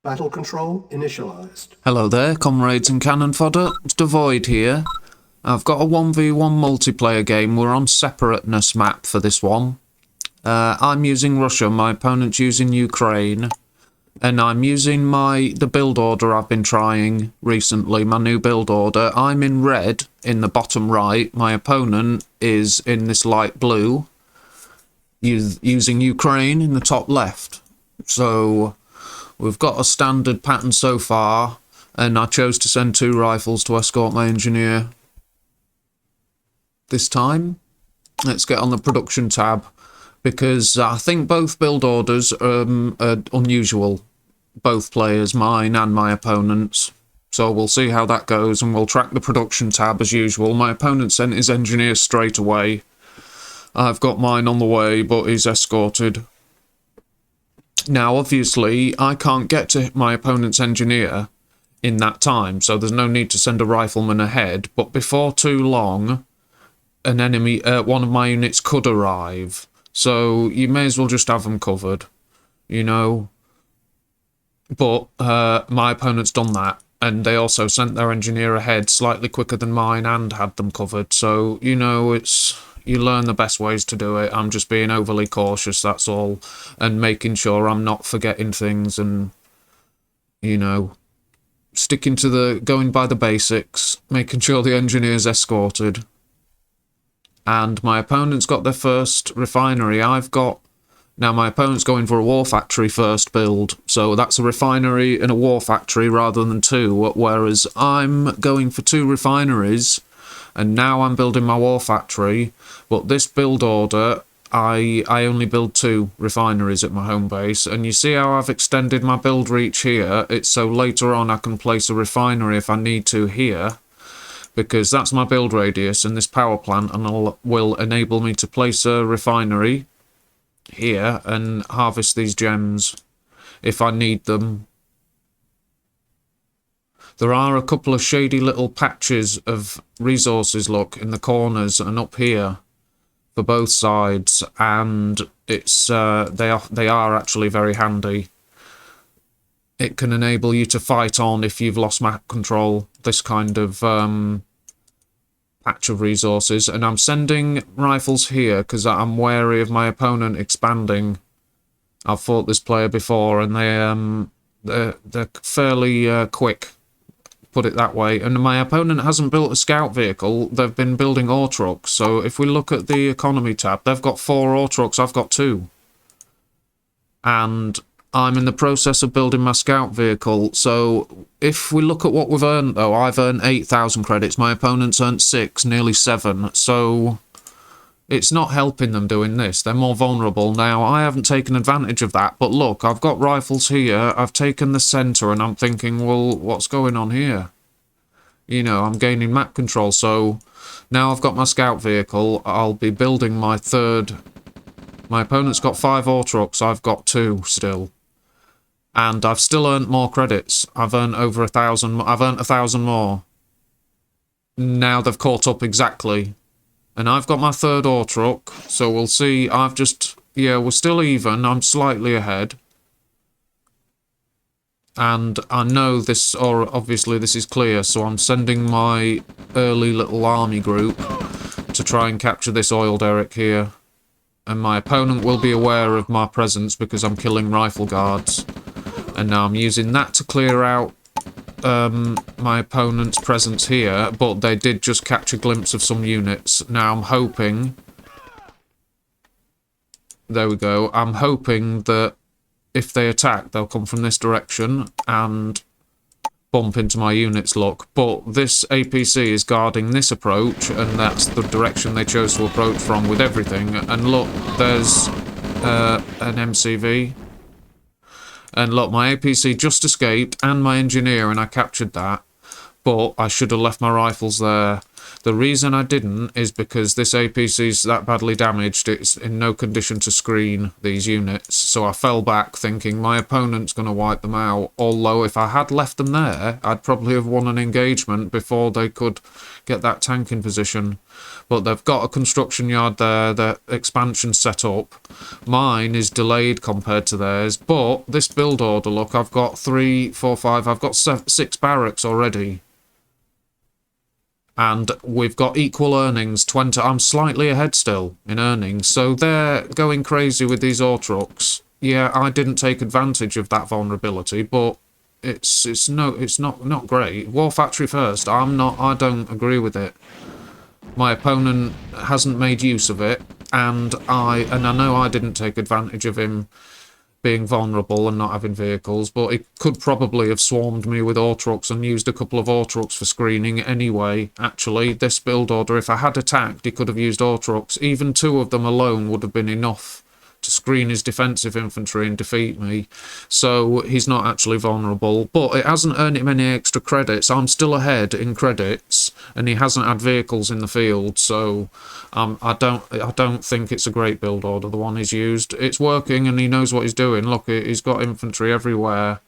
Battle control initialized. Hello there, comrades and cannon fodder. It's Dvoid here. I've got a 1v1 multiplayer game. We're on Separateness map for this one. I'm using Russia, my opponent's using Ukraine. And I'm using the build order I've been trying recently, my new build order. I'm in red in the bottom right. My opponent is in this light blue, using Ukraine in the top left. So we've got a standard pattern so far, and I chose to send 2 rifles to escort my engineer this time. Let's get on the production tab, because I think both build orders are unusual. Both players, mine and my opponent's. So we'll see how that goes, and we'll track the production tab as usual. My opponent sent his engineer straight away. I've got mine on the way, but he's escorted. Now, obviously, I can't get to my opponent's engineer in that time, so there's no need to send a rifleman ahead. But before too long, an enemy, one of my units could arrive. So you may as well just have them covered, you know. But my opponent's done that, and they also sent their engineer ahead slightly quicker than mine and had them covered. So, you know, you learn the best ways to do it. I'm just being overly cautious, that's all, and making sure I'm not forgetting things and, you know, sticking to going by the basics, making sure the engineer's escorted. And my opponent's got their first refinery. Now my opponent's going for a war factory first build, so that's a refinery and a war factory rather than 2, whereas I'm going for 2 refineries, and now I'm building my war factory. But this build order, I only build 2 refineries at my home base, and you see how I've extended my build reach here? It's so later on I can place a refinery if I need to here, because that's my build radius, and this power plant will enable me to place a refinery here and harvest these gems if I need them. There are a couple of shady little patches of resources, look, in the corners and up here for both sides, and it's they are actually very handy. It can enable you to fight on if you've lost map control, this kind of patch of resources. And I'm sending rifles here because I'm wary of my opponent expanding. I've fought this player before, and they're fairly quick, put it that way. And my opponent hasn't built a scout vehicle. They've been building ore trucks. So if we look at the economy tab, they've got 4 ore trucks, I've got 2. And I'm in the process of building my scout vehicle. So if we look at what we've earned, though, I've earned 8,000 credits. My opponent's earned 6, nearly 7. So it's not helping them doing this. They're more vulnerable. Now, I haven't taken advantage of that. But look, I've got rifles here. I've taken the centre, and I'm thinking, well, what's going on here? You know, I'm gaining map control. So now I've got my scout vehicle. I'll be building my 3rd. My opponent's got 5 ore trucks. I've got 2 still. And I've still earned more credits. I've earned over 1,000. I've earned 1,000 more. Now they've caught up exactly. And I've got my 3rd ore truck. So we'll see. We're still even. I'm slightly ahead. And I know this, or obviously this is clear. So I'm sending my early little army group to try and capture this oil derrick here. And my opponent will be aware of my presence because I'm killing rifle guards. And now I'm using that to clear out my opponent's presence here, but they did just catch a glimpse of some units. Now I'm hoping... There we go. I'm hoping that if they attack, they'll come from this direction and bump into my units, look. But this APC is guarding this approach, and that's the direction they chose to approach from with everything. And look, there's an MCV. And look, my APC just escaped, and my engineer, and I captured that. But I should have left my rifles there. The reason I didn't is because this APC's that badly damaged, it's in no condition to screen these units, so I fell back thinking my opponent's going to wipe them out, although if I had left them there, I'd probably have won an engagement before they could get that tank in position. But they've got a construction yard there, the expansion's set up. Mine is delayed compared to theirs, but this build order, look, I've got 3, 4, 5, I've got 6 barracks already. And we've got equal earnings, 20. I'm slightly ahead still in earnings, so they're going crazy with these Autrux. Yeah, I didn't take advantage of that vulnerability, but it's not great. War Factory first. I don't agree with it. My opponent hasn't made use of it, and I know I didn't take advantage of him being vulnerable and not having vehicles, but it could probably have swarmed me with Autrux and used a couple of Autrux for screening anyway. Actually, this build order, if I had attacked, he could have used Autrux. Even 2 of them alone would have been enough to screen his defensive infantry and defeat me. So he's not actually vulnerable, but it hasn't earned him any extra credits. I'm still ahead in credits, and he hasn't had vehicles in the field, so I don't think it's a great build order, the one he's used. It's working and he knows what he's doing. Look, he's got infantry everywhere,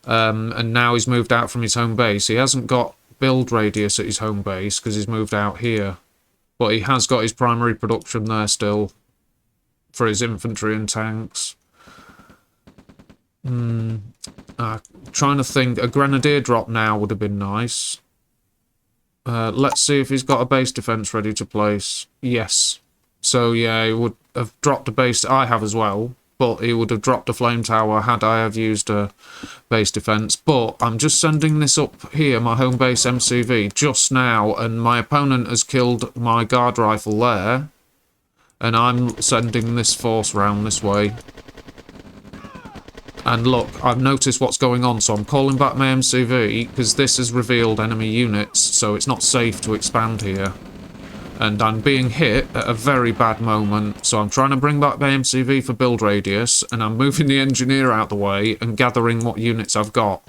and now he's moved out from his home base. He hasn't got build radius at his home base because he's moved out here, but he has got his primary production there still for his infantry and tanks. Trying to think, a grenadier drop now would have been nice. Let's see if he's got a base defense ready to place. Yes. So yeah, he would have dropped a base. I have as well, but he would have dropped a flame tower had I have used a base defense. But I'm just sending this up here, my home base MCV, just now, and my opponent has killed my guard rifle there. And I'm sending this force round this way. And look, I've noticed what's going on, so I'm calling back my MCV, because this has revealed enemy units, so it's not safe to expand here. And I'm being hit at a very bad moment, so I'm trying to bring back my MCV for build radius, and I'm moving the engineer out the way and gathering what units I've got.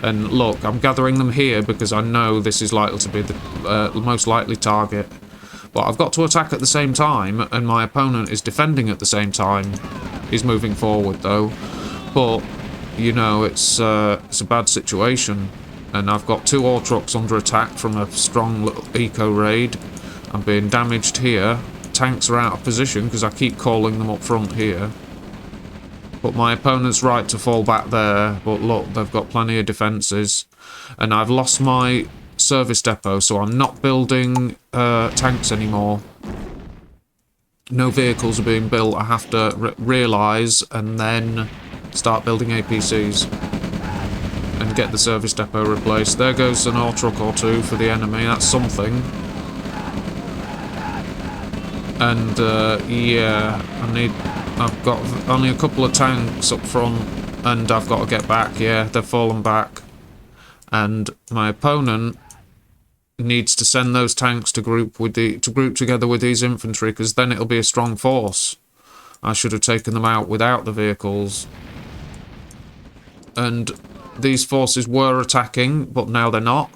And look, I'm gathering them here because I know this is likely to be the most likely target. But I've got to attack at the same time, and my opponent is defending at the same time. He's moving forward, though. But, you know, it's a bad situation. And I've got 2 Autrux under attack from a strong little eco-raid. I'm being damaged here. Tanks are out of position because I keep calling them up front here. But my opponent's right to fall back there. But look, they've got plenty of defences. And I've lost my service depot, so I'm not building tanks anymore. No vehicles are being built. I have to realise and then start building APCs and get the service depot replaced. There goes an Autrux or 2 for the enemy. That's something. And yeah, I've got only a couple of tanks up front, and I've got to get back. Yeah, they've fallen back, and my opponent needs to send those tanks to group together with these infantry, because then it'll be a strong force. I should have taken them out without the vehicles. And these forces were attacking, but now they're not.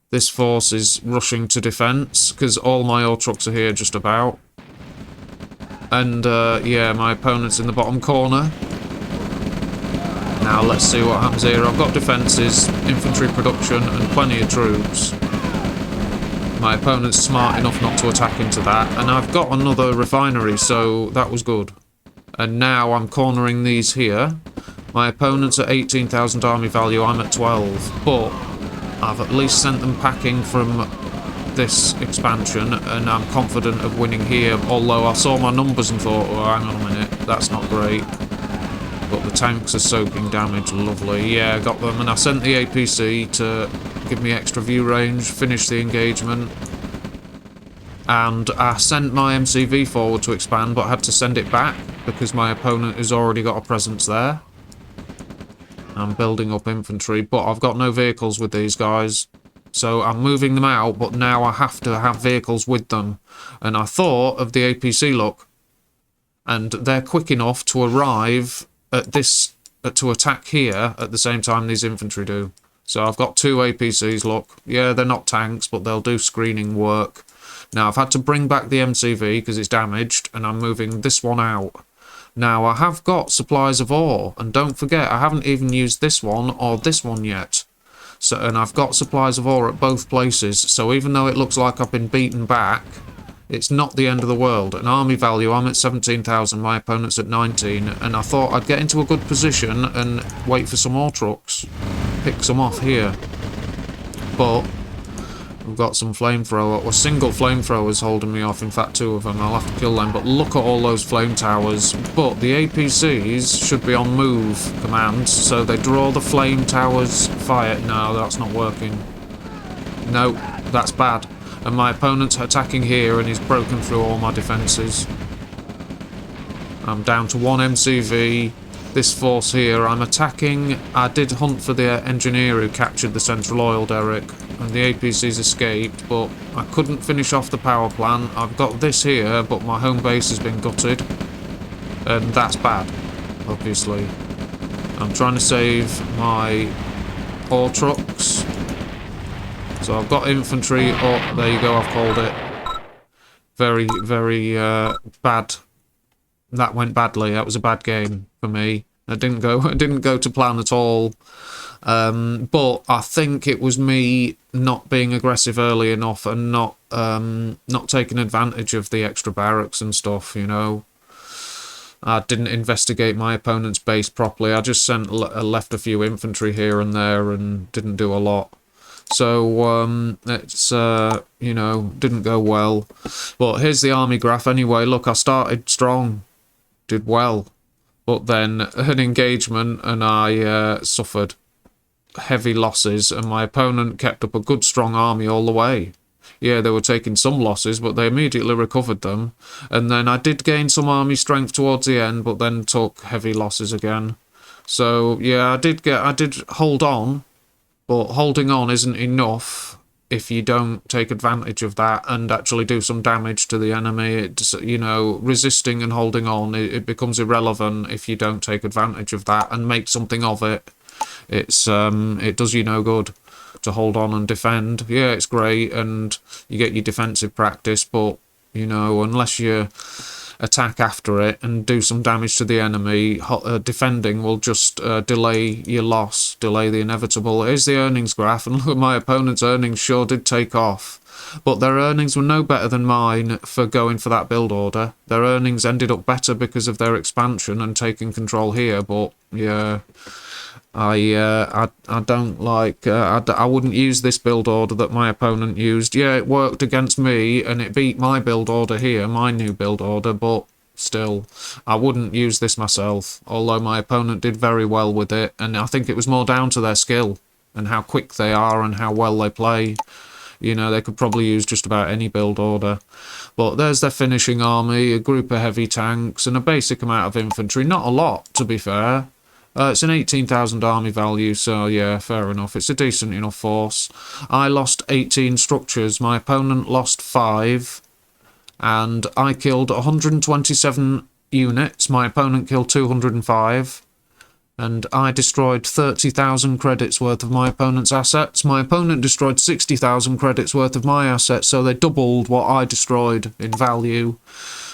This force is rushing to defence, because all my Autrux are here just about. And yeah, my opponent's in the bottom corner. Now let's see what happens here. I've got defences, infantry production, and plenty of troops. My opponent's smart enough not to attack into that, and I've got another refinery, so that was good. And now I'm cornering these here. My opponent's at 18,000 army value, I'm at 12, but I've at least sent them packing from this expansion, and I'm confident of winning here, although I saw my numbers and thought, oh, hang on a minute, that's not great. But the tanks are soaking damage, lovely. Yeah, got them, and I sent the APC to give me extra view range, finish the engagement. And I sent my MCV forward to expand, but I had to send it back because my opponent has already got a presence there. I'm building up infantry, but I've got no vehicles with these guys. So I'm moving them out, but now I have to have vehicles with them. And I thought of the APC, look. And they're quick enough to arrive at this, to attack here at the same time these infantry do. So I've got 2 APCs, look. Yeah, they're not tanks, but they'll do screening work. Now, I've had to bring back the MCV because it's damaged, and I'm moving this one out. Now, I have got supplies of ore, and don't forget, I haven't even used this one or this one yet. So, and I've got supplies of ore at both places, so even though it looks like I've been beaten back, it's not the end of the world. An army value, I'm at 17,000, my opponent's at 19, and I thought I'd get into a good position and wait for some ore trucks. Pick some off here. But we've got some flamethrower, or single flamethrowers holding me off, in fact 2 of them, I'll have to kill them, but look at all those flame towers. But the APCs should be on move commands, so they draw the flame towers fire. No, that's not working. No, that's bad. And my opponent's attacking here and he's broken through all my defences. I'm down to 1 MCV. This force here, I'm attacking. I did hunt for the engineer who captured the central oil derrick, and the APCs escaped, but I couldn't finish off the power plant. I've got this here, but my home base has been gutted, and that's bad, obviously. I'm trying to save my ore trucks. So I've got infantry. Oh, there you go, I've called it. Very, very bad. That went badly. That was a bad game for me. It didn't go to plan at all. But I think it was me not being aggressive early enough and not taking advantage of the extra barracks and stuff, you know. I didn't investigate my opponent's base properly. I just left a few infantry here and there and didn't do a lot. So, it's, you know, didn't go well. But here's the army graph anyway. Look, I started strong. Did well, but then an engagement and I suffered heavy losses, and my opponent kept up a good strong army all the way. Yeah, they were taking some losses, but they immediately recovered them, and then I did gain some army strength towards the end, but then took heavy losses again. So yeah, I did hold on, but holding on isn't enough if you don't take advantage of that and actually do some damage to the enemy. It's, you know, resisting and holding on, it becomes irrelevant if you don't take advantage of that and make something of it. It's it does you no good to hold on and defend. Yeah, it's great and you get your defensive practice, but, you know, unless you attack after it and do some damage to the enemy, defending will just delay your loss, delay the inevitable. Here's the earnings graph, and look at my opponent's earnings sure did take off. But their earnings were no better than mine for going for that build order. Their earnings ended up better because of their expansion and taking control here, but yeah, I don't like, I wouldn't use this build order that my opponent used. Yeah, it worked against me and it beat my build order here, my new build order, but still, I wouldn't use this myself, although my opponent did very well with it, and I think it was more down to their skill and how quick they are and how well they play. You know, they could probably use just about any build order. But there's their finishing army, a group of heavy tanks, and a basic amount of infantry. Not a lot, to be fair. It's an 18,000 army value, so yeah, fair enough. It's a decent enough force. I lost 18 structures. My opponent lost 5. And I killed 127 units. My opponent killed 205. And I destroyed 30,000 credits worth of my opponent's assets. My opponent destroyed 60,000 credits worth of my assets, so they doubled what I destroyed in value.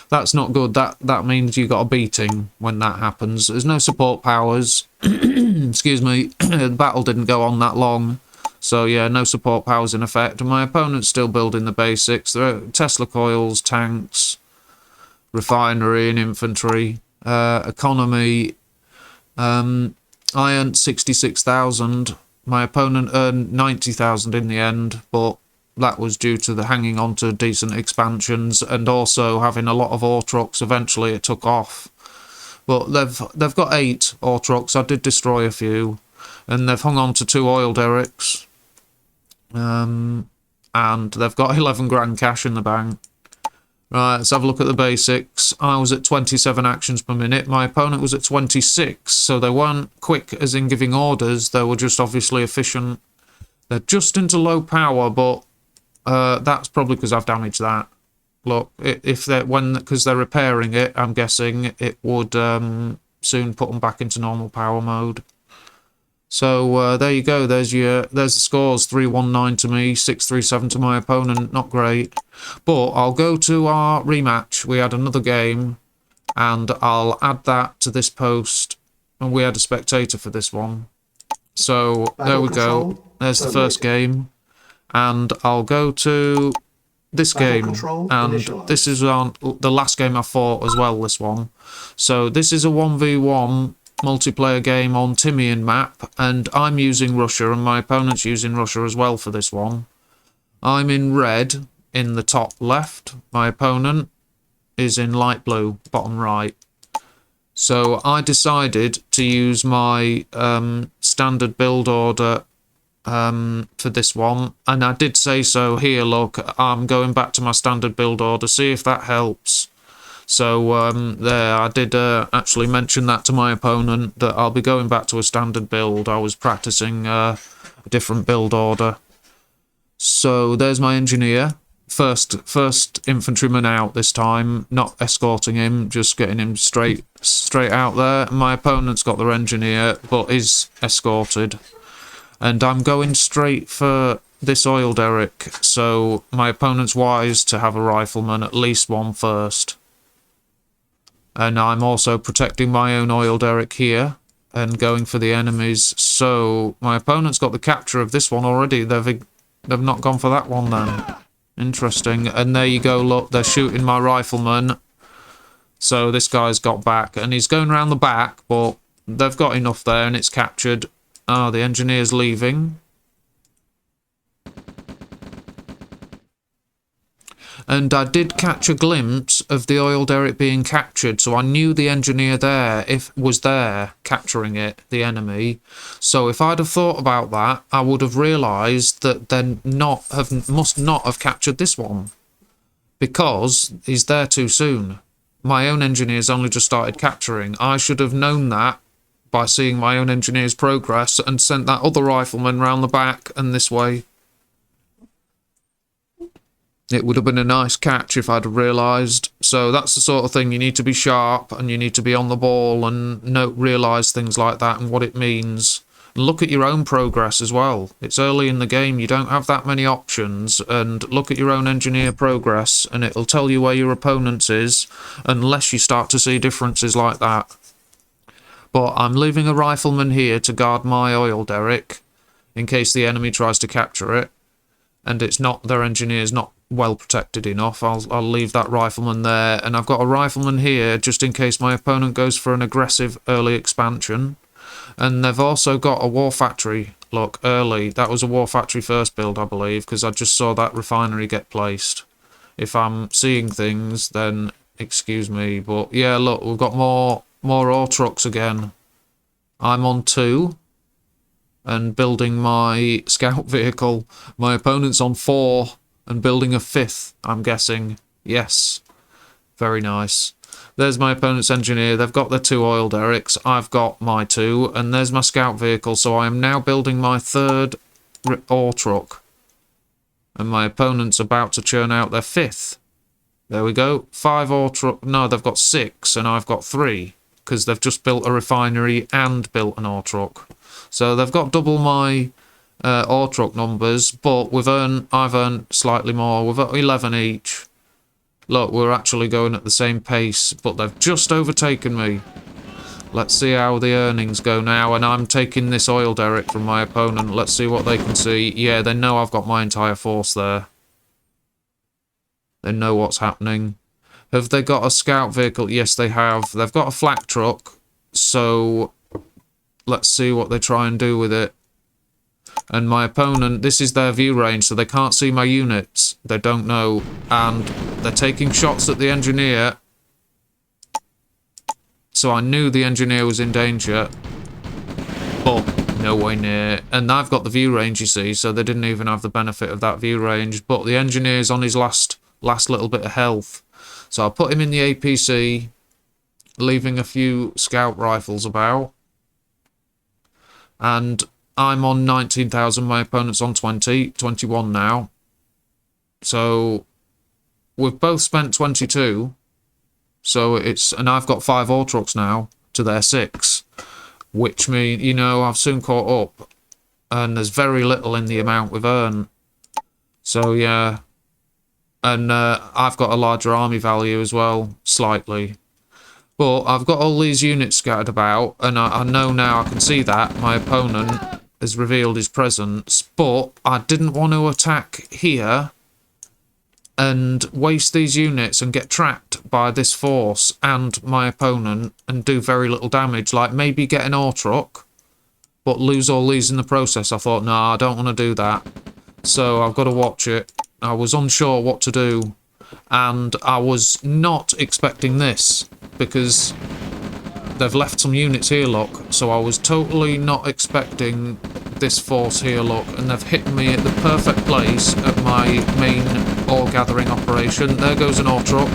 That's not good. That means you got a beating when that happens. There's no support powers. Excuse me. The battle didn't go on that long. So yeah, no support powers in effect. And my opponent's still building the basics. There are Tesla coils, tanks, refinery and infantry. Economy. I earned 66,000. My opponent earned 90,000 in the end, but that was due to the hanging on to decent expansions and also having a lot of ore trucks. Eventually it took off. But they've got 8 ore trucks. I did destroy a few. And they've hung on to 2 oil derricks. And they've got 11 grand cash in the bank. Right, let's have a look at the basics. I was at 27 actions per minute. My opponent was at 26. So they weren't quick as in giving orders. They were just obviously efficient. They're just into low power, but that's probably because I've damaged that. Look, if they're because they're repairing it, I'm guessing it would soon put them back into normal power mode. So there you go. There's the scores. 319 to me, 637 to my opponent. Not great, but I'll go to our rematch. We had another game, and I'll add that to this post. And we had a spectator for this one. So there we go. There's the first game, and I'll go to this game, and this is on the last game I fought as well. This one. So this is a 1v1 multiplayer game on Timian map, and I'm using Russia and my opponent's using Russia as well for this one. I'm in red in the top left, my opponent is in light blue bottom right. So I decided to use my standard build order for this one, and I did say so here. Look, I'm going back to my standard build order, see if that helps. So there, I did actually mention that to my opponent, that I'll be going back to a standard build. I was practicing a different build order. So there's my engineer. First infantryman out this time, not escorting him, just getting him straight out there. My opponent's got their engineer, but is escorted. And I'm going straight for this oil derrick, so my opponent's wise to have a rifleman, at least one first. And I'm also protecting my own oil derrick here and going for the enemies. So my opponent's got the capture of this one already. They've not gone for that one then. Interesting. And there you go, look, they're shooting my rifleman. So this guy's got back, and he's going around the back, but they've got enough there and it's captured. Ah, the engineer's leaving. And I did catch a glimpse of the oil derrick being captured, so I knew the engineer there was there capturing it, the enemy. So if I'd have thought about that, I would have realised that they must not have captured this one, because he's there too soon. My own engineer's only just started capturing. I should have known that by seeing my own engineer's progress and sent that other rifleman round the back and this way. It would have been a nice catch if I'd have realised. So that's the sort of thing, you need to be sharp and you need to be on the ball and realise things like that and what it means. And look at your own progress as well. It's early in the game, you don't have that many options, and look at your own engineer progress and it'll tell you where your opponent's is, unless you start to see differences like that. But I'm leaving a rifleman here to guard my oil derrick in case the enemy tries to capture it, and it's not, their engineer's not well protected enough. I'll leave that rifleman there, and I've got a rifleman here just in case my opponent goes for an aggressive early expansion. And they've also got a war factory, look, early. That was a war factory first build, I believe, because I just saw that refinery get placed. If I'm seeing things, then excuse me, but yeah, look, we've got more ore trucks again. I'm on 2 and building my scout vehicle. My opponent's on 4 and building a 5th, I'm guessing. Yes, very nice. There's my opponent's engineer. They've got their 2 oil derricks. I've got my 2, and there's my scout vehicle. So I am now building my 3rd ore truck, and my opponent's about to churn out their 5th. There we go. 5 ore truck. No, they've got 6, and I've got 3, because they've just built a refinery and built an ore truck. So they've got double my ore truck numbers, but I've earned slightly more. We've got 11 each. Look, we're actually going at the same pace, but they've just overtaken me. Let's see how the earnings go now, and I'm taking this oil derrick from my opponent. Let's see what they can see. Yeah, they know I've got my entire force there. They know what's happening. Have they got a scout vehicle? Yes, they have. They've got a flak truck, so let's see what they try and do with it. And my opponent, this is their view range, so they can't see my units. They don't know. And they're taking shots at the engineer. So I knew the engineer was in danger. But no way near. And I've got the view range, you see, so they didn't even have the benefit of that view range. But the engineer's on his last little bit of health. So I'll put him in the APC, leaving a few scout rifles about. And I'm on 19,000, my opponent's on 21 now. So we've both spent 22. So and I've got 5 ore trucks now to their 6. which means, you know, I've soon caught up, and there's very little in the amount we've earned. So yeah, and I've got a larger army value as well, slightly. But I've got all these units scattered about, and I know now, I can see that my opponent has revealed his presence, but I didn't want to attack here and waste these units and get trapped by this force and my opponent and do very little damage, like maybe get an ore truck, but lose all these in the process. I thought, no, I don't want to do that. So I've got to watch it. I was unsure what to do, and I was not expecting this, because they've left some units here, look, so I was totally not expecting this force here, look, and they've hit me at the perfect place at my main ore gathering operation. There goes an ore truck.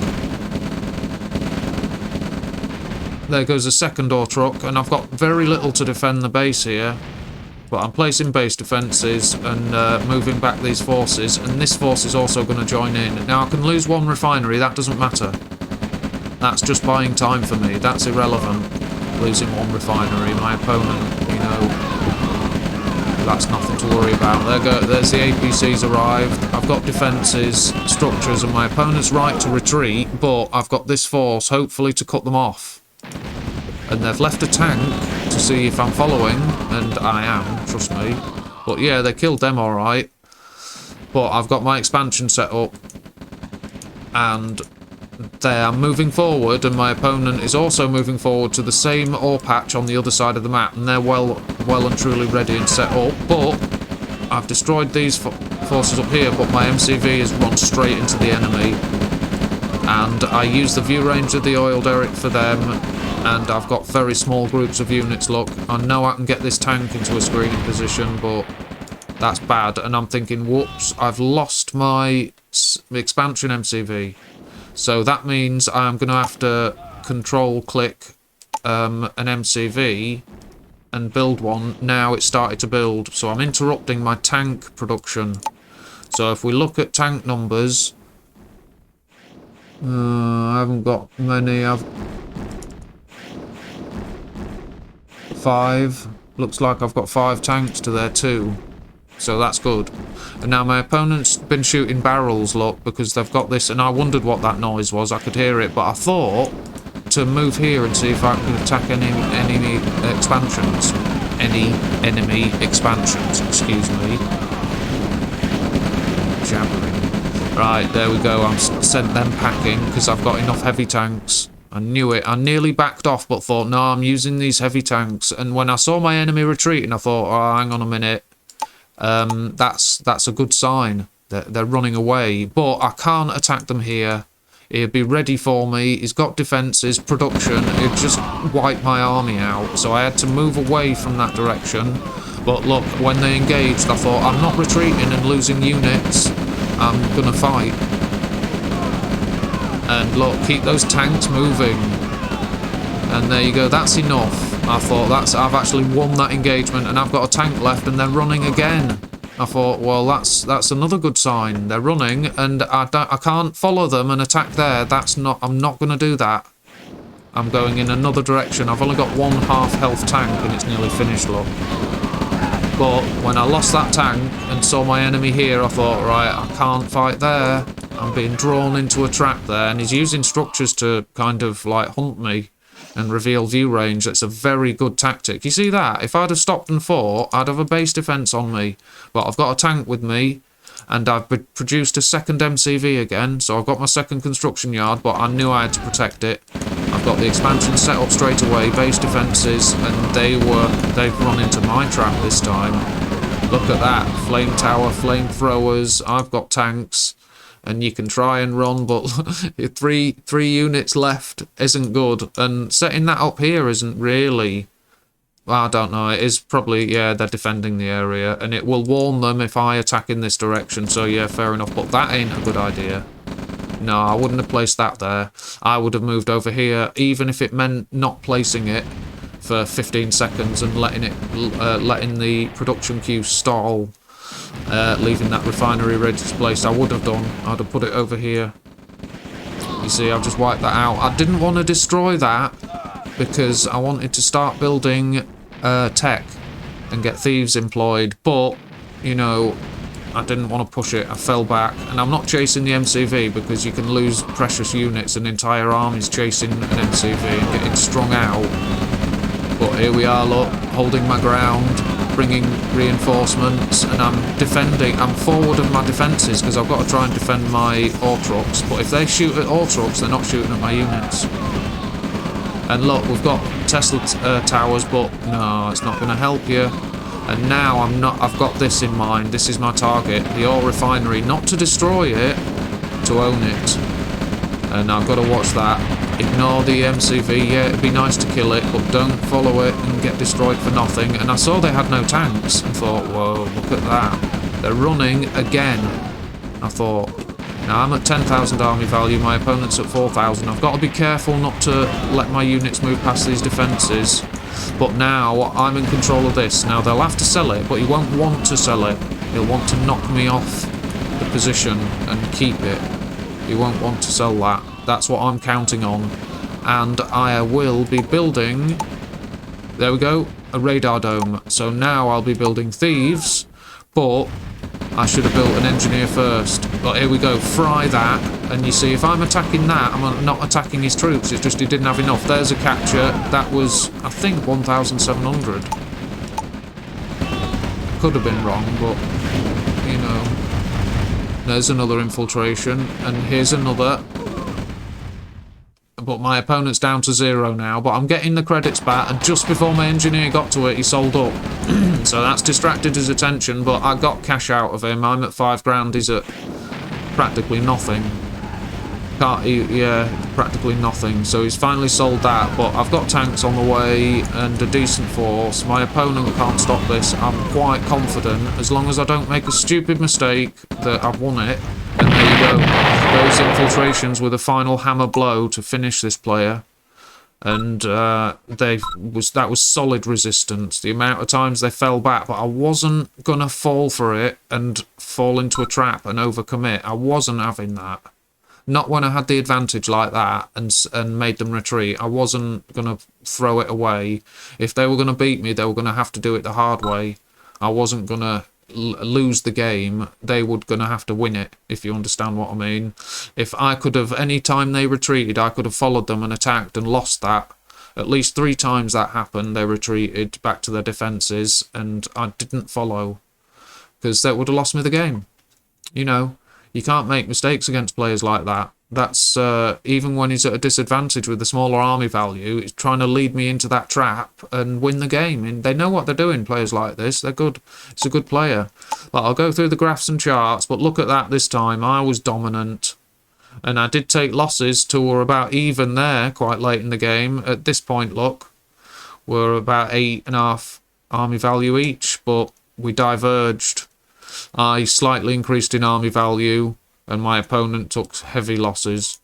There goes a second ore truck, and I've got very little to defend the base here, but I'm placing base defences and moving back these forces, and this force is also going to join in. Now I can lose one refinery, that doesn't matter. That's just buying time for me, that's irrelevant. Losing one refinery, my opponent, you know, that's nothing to worry about. There's the APCs arrived. I've got defences, structures, and my opponent's right to retreat, but I've got this force, hopefully, to cut them off. And they've left a tank to see if I'm following, and I am, trust me. But yeah, they killed them alright. But I've got my expansion set up, and there, I'm moving forward, and my opponent is also moving forward to the same ore patch on the other side of the map, and they're well and truly ready and set up. But I've destroyed these forces up here, but my MCV has run straight into the enemy, and I use the view range of the oil derrick for them, and I've got very small groups of units. Look, I know I can get this tank into a screening position, but that's bad, and I'm thinking, whoops, I've lost my expansion MCV. So that means I'm going to have to control-click an MCV and build one. Now it's started to build, so I'm interrupting my tank production. So if we look at tank numbers, I haven't got many. I've 5. Looks like I've got 5 tanks to their 2. So that's good. And now my opponent's been shooting barrels, look, because they've got this, and I wondered what that noise was. I could hear it, but I thought to move here and see if I could attack any expansions. Any enemy expansions, excuse me. Jabbering. Right, there we go. I'm sent them packing because I've got enough heavy tanks. I knew it. I nearly backed off, but thought, no, I'm using these heavy tanks. And when I saw my enemy retreating, I thought, oh, hang on a minute. That's a good sign. They're running away, but I can't attack them here. He'd be ready for me. He's got defences, production. He'd just wipe my army out. So I had to move away from that direction. But look, when they engaged, I thought, I'm not retreating and losing units. I'm gonna fight. And look, keep those tanks moving. And there you go. That's enough. I thought I've actually won that engagement, and I've got a tank left, and they're running again. I thought, well, that's another good sign. They're running, and I can't follow them and attack there. I'm not going to do that. I'm going in another direction. I've only got 1 half health tank, and it's nearly finished, look. But when I lost that tank and saw my enemy here, I thought, right, I can't fight there. I'm being drawn into a trap there, and he's using structures to kind of like hunt me and reveal view range. That's a very good tactic. You see that? If I'd have stopped and fought, I'd have a base defence on me. But I've got a tank with me, and I've produced a second MCV again, so I've got my second construction yard, but I knew I had to protect it. I've got the expansion set up straight away, base defences, and they've run into my trap this time. Look at that. Flame tower, flamethrowers, I've got tanks. And you can try and run, but three units left isn't good. And setting that up here isn't really... I don't know. It is probably, yeah, they're defending the area. And it will warn them if I attack in this direction. So, yeah, fair enough. But that ain't a good idea. No, I wouldn't have placed that there. I would have moved over here, even if it meant not placing it for 15 seconds and letting the production queue stall. Leaving that refinery ready to place. I would have done. I'd have put it over here. You see, I've just wiped that out. I didn't want to destroy that because I wanted to start building tech and get thieves employed, but, you know, I didn't want to push it. I fell back, and I'm not chasing the MCV because you can lose precious units and entire armies chasing an MCV and getting strung out. But here we are, look, holding my ground, bringing reinforcements, and I'm defending. I'm forward of my defences because I've got to try and defend my Autrox. But if they shoot at Autrox, they're not shooting at my units. And look, we've got Tesla towers, but no, it's not going to help you. And now I've got this in mind. This is my target, the ore refinery. Not to destroy it, to own it. And I've got to watch that. Ignore the MCV. Yeah, it'd be nice to kill it, but don't follow it and get destroyed for nothing. And I saw they had no tanks and thought, whoa, look at that. They're running again. I thought, now I'm at 10,000 army value, my opponent's at 4,000. I've got to be careful not to let my units move past these defences. But now I'm in control of this. Now they'll have to sell it, but he won't want to sell it. He'll want to knock me off the position and keep it. He won't want to sell that. That's what I'm counting on. And I will be building, there we go, a radar dome. So now I'll be building thieves, but I should have built an engineer first. But here we go, fry that. And you see, if I'm attacking that, I'm not attacking his troops. It's just he didn't have enough. There's a capture. That was, I think, 1,700. Could have been wrong, but, you know. There's another infiltration. And here's another. But my opponent's down to 0 now. But I'm getting the credits back. And just before my engineer got to it, he sold up. So that's distracted his attention. But I got cash out of him. I'm at 5 grand. He's at practically nothing. Yeah, practically nothing. So he's finally sold that, but I've got tanks on the way and a decent force. My opponent can't stop this. I'm quite confident, as long as I don't make a stupid mistake, that I've won it. And there you go. Those infiltrations were the final hammer blow to finish this player. And that was solid resistance. The amount of times they fell back, but I wasn't gonna fall for it and fall into a trap and overcommit. I wasn't having that. Not when I had the advantage like that and made them retreat. I wasn't going to throw it away. If they were going to beat me, they were going to have to do it the hard way. I wasn't going to lose the game. They were going to have to win it, if you understand what I mean. If I could have, any time they retreated, I could have followed them and attacked and lost that. At least 3 times that happened. They retreated back to their defences and I didn't follow. Because that would have lost me the game. You know. You can't make mistakes against players like that. That's, even when he's at a disadvantage with the smaller army value, he's trying to lead me into that trap and win the game. And they know what they're doing, players like this. They're good. It's a good player. But I'll go through the graphs and charts, but look at that this time. I was dominant. And I did take losses till we're about even there, quite late in the game. At this point, look, we're about 8.5 army value each, but we diverged. I slightly increased in army value and my opponent took heavy losses.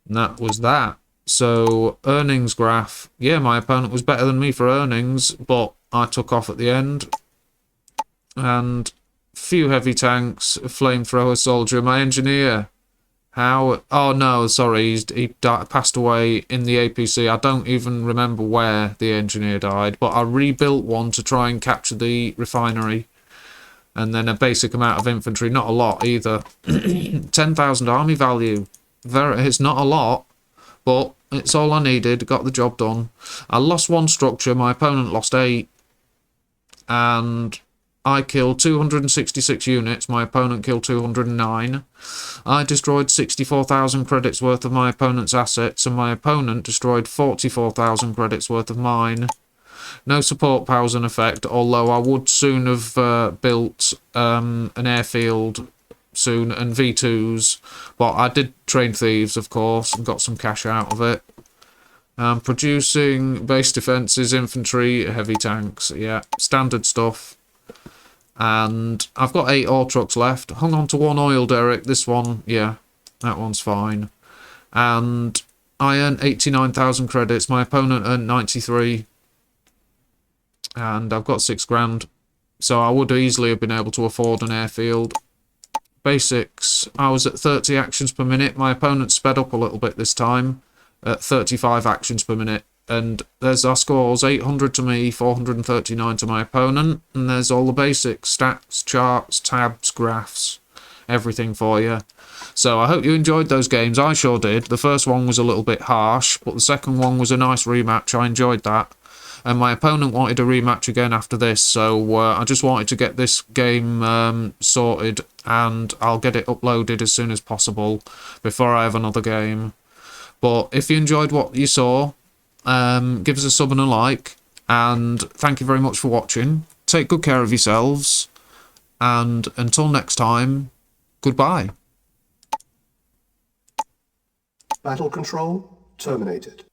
And that was that. So, earnings graph. Yeah, my opponent was better than me for earnings, but I took off at the end. And few heavy tanks, a flamethrower soldier, my engineer. How? Oh no, sorry, he passed away in the APC. I don't even remember where the engineer died, but I rebuilt one to try and capture the refinery. And then a basic amount of infantry, not a lot either. 10,000 army value. It's not a lot, but it's all I needed. Got the job done. I lost 1 structure. My opponent lost 8. And I killed 266 units. My opponent killed 209. I destroyed 64,000 credits worth of my opponent's assets. And my opponent destroyed 44,000 credits worth of mine. No support powers in effect, although I would soon have built an airfield soon and V2s. But I did train thieves, of course, and got some cash out of it. Producing base defences, infantry, heavy tanks, yeah, standard stuff. And I've got 8 ore trucks left. Hung on to 1 oil derrick. This one, yeah, that one's fine. And I earned 89,000 credits. My opponent earned 93. And I've got 6 grand, so I would easily have been able to afford an airfield. Basics, I was at 30 actions per minute. My opponent sped up a little bit this time, at 35 actions per minute. And there's our scores: 800 to me, 439 to my opponent. And there's all the basic stats, charts, tabs, graphs, everything for you. So I hope you enjoyed those games. I sure did. The first one was a little bit harsh, but the second one was a nice rematch. I enjoyed that. And my opponent wanted a rematch again after this, so I just wanted to get this game sorted, and I'll get it uploaded as soon as possible before I have another game. But if you enjoyed what you saw, give us a sub and a like, and thank you very much for watching. Take good care of yourselves, and until next time, goodbye. Battle control terminated.